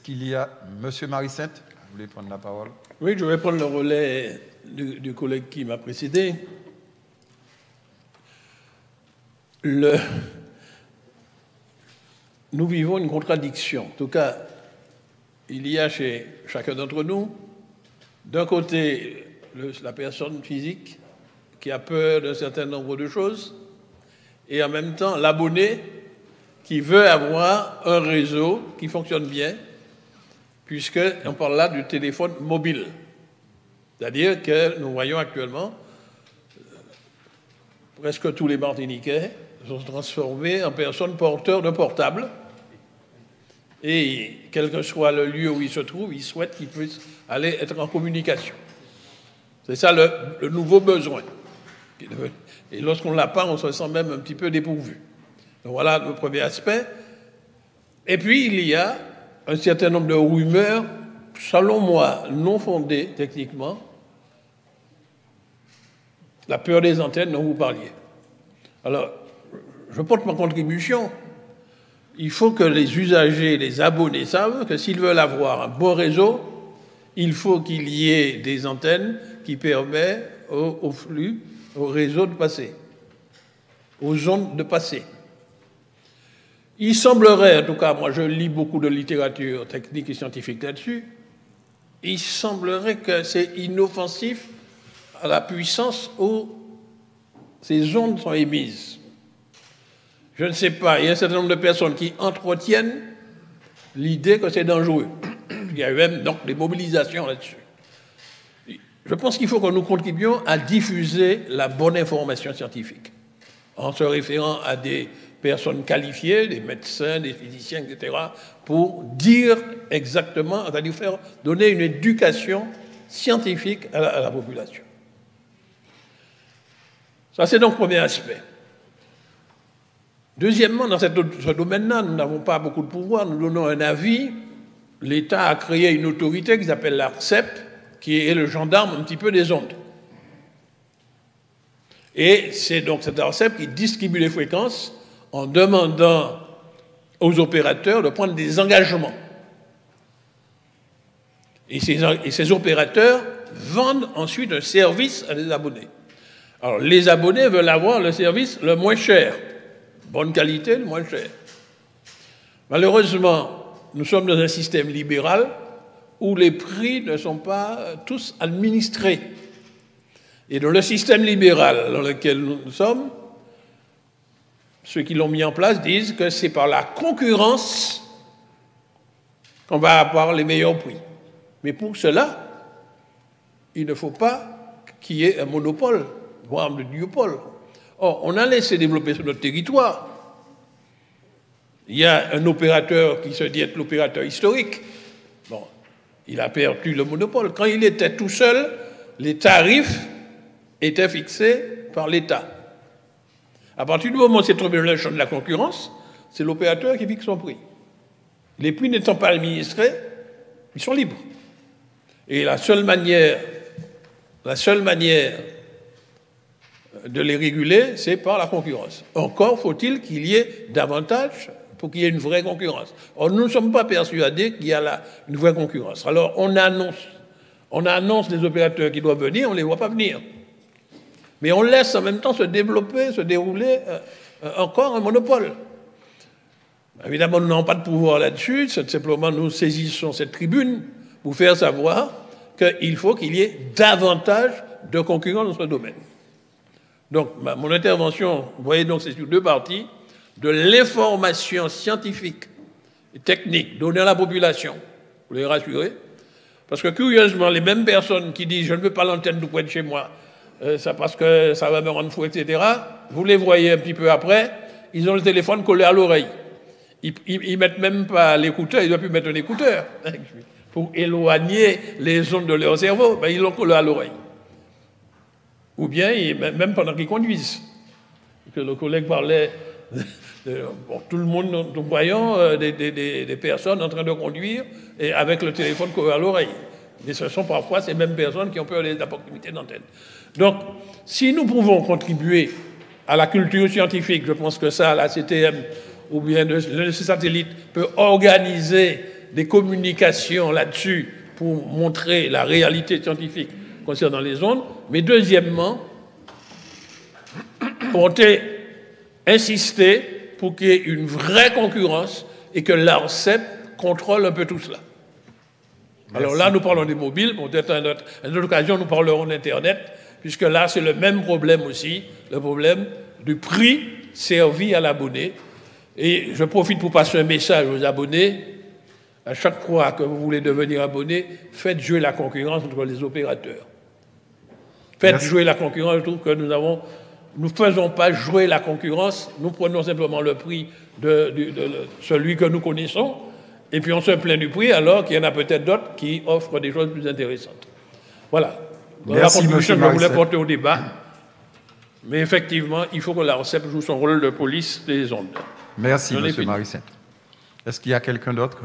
qu'il y a Monsieur Marie-Sainte, vous voulez prendre la parole? Oui, je vais prendre le relais du collègue qui m'a précédé. Nous vivons une contradiction. En tout cas, il y a chez chacun d'entre nous, d'un côté, la personne physique qui a peur d'un certain nombre de choses, et en même temps, l'abonné qui veut avoir un réseau qui fonctionne bien, puisqu'on parle là du téléphone mobile. C'est-à-dire que nous voyons actuellement presque tous les Martiniquais sont transformés en personnes porteurs de portables. Et quel que soit le lieu où ils se trouvent, ils souhaitent qu'ils puissent aller être en communication. C'est ça le nouveau besoin. Et lorsqu'on ne l'a pas, on se sent même un petit peu dépourvu. Donc voilà le premier aspect. Et puis il y a un certain nombre de rumeurs, selon moi, non fondées techniquement. La peur des antennes dont vous parliez. Alors, je porte ma contribution. Il faut que les usagers, les abonnés savent que s'ils veulent avoir un bon réseau, il faut qu'il y ait des antennes qui permettent au flux, au réseau de passer, aux ondes de passer. Il semblerait, en tout cas, moi je lis beaucoup de littérature technique et scientifique là-dessus, il semblerait que c'est inoffensif à la puissance où ces ondes sont émises. Je ne sais pas, il y a un certain nombre de personnes qui entretiennent l'idée que c'est dangereux. Il y a même donc des mobilisations là-dessus. Je pense qu'il faut que nous contribuions à diffuser la bonne information scientifique en se référant à des personnes qualifiées, des médecins, des physiciens, etc., pour dire exactement, c'est-à-dire donner une éducation scientifique à la population. Ça, c'est donc le premier aspect. Deuxièmement, dans ce domaine-là, nous n'avons pas beaucoup de pouvoir, nous donnons un avis. L'État a créé une autorité qui s'appelle l'ARCEP, qui est le gendarme un petit peu des ondes. Et c'est donc cette ARCEP qui distribue les fréquences en demandant aux opérateurs de prendre des engagements. Et ces opérateurs vendent ensuite un service à des abonnés. Alors, les abonnés veulent avoir le service le moins cher. Bonne qualité, le moins cher. Malheureusement, nous sommes dans un système libéral où les prix ne sont pas tous administrés. Et dans le système libéral dans lequel nous sommes, ceux qui l'ont mis en place disent que c'est par la concurrence qu'on va avoir les meilleurs prix. Mais pour cela, il ne faut pas qu'il y ait un monopole, voire un duopole. Or, on a laissé développer sur notre territoire. Il y a un opérateur qui se dit être l'opérateur historique. Bon, il a perdu le monopole. Quand il était tout seul, les tarifs étaient fixés par l'État. À partir du moment où c'est tombé dans le champ de la concurrence, c'est l'opérateur qui fixe son prix. Les prix n'étant pas administrés, ils sont libres. Et la seule manière de les réguler, c'est par la concurrence. Encore faut-il qu'il y ait davantage pour qu'il y ait une vraie concurrence. Or, nous ne sommes pas persuadés qu'il y a une vraie concurrence. Alors, on annonce des opérateurs qui doivent venir, on ne les voit pas venir. Mais on laisse en même temps se développer, se dérouler encore un monopole. Évidemment, nous n'avons pas de pouvoir là-dessus, simplement nous saisissons cette tribune pour faire savoir qu'il faut qu'il y ait davantage de concurrence dans ce domaine. Donc, mon intervention, vous voyez donc, c'est sur deux parties, de l'information scientifique et technique donnée à la population, pour les rassurer, parce que curieusement, les mêmes personnes qui disent « je ne veux pas l'antenne tout près de chez moi, ça parce que ça va me rendre fou, etc. » Vous les voyez un petit peu après, ils ont le téléphone collé à l'oreille. Ils mettent même pas l'écouteur, ils doivent plus mettre un écouteur pour éloigner les ondes de leur cerveau, ben, ils l'ont collé à l'oreille. Ou bien, même pendant qu'ils conduisent. Que le collègue parlait, tout le monde, nous voyons des personnes en train de conduire et avec le téléphone collé à l'oreille. Mais ce sont parfois ces mêmes personnes qui ont peur de la proximité d'antenne. Donc, si nous pouvons contribuer à la culture scientifique, je pense que ça, la CTM ou bien le satellite peut organiser des communications là-dessus pour montrer la réalité scientifique concernant les ondes. Mais deuxièmement, compter, insister pour qu'il y ait une vraie concurrence et que l'ARCEP contrôle un peu tout cela. Merci. Alors là, nous parlons des mobiles, peut-être à une autre occasion, nous parlerons d'Internet, puisque là, c'est le même problème aussi, le problème du prix servi à l'abonné. Et je profite pour passer un message aux abonnés. À chaque fois que vous voulez devenir abonné, faites jouer la concurrence entre les opérateurs. Faites Merci. Jouer la concurrence. Je trouve que nous ne faisons pas jouer la concurrence, nous prenons simplement le prix de celui que nous connaissons, et puis on se plaint du prix, alors qu'il y en a peut-être d'autres qui offrent des choses plus intéressantes. Voilà. Voilà la contribution que je voulais porter au débat. Mais effectivement, il faut que l'ARCEP joue son rôle de police des ondes. Merci, M. Marissette. Est-ce qu'il y a quelqu'un d'autre?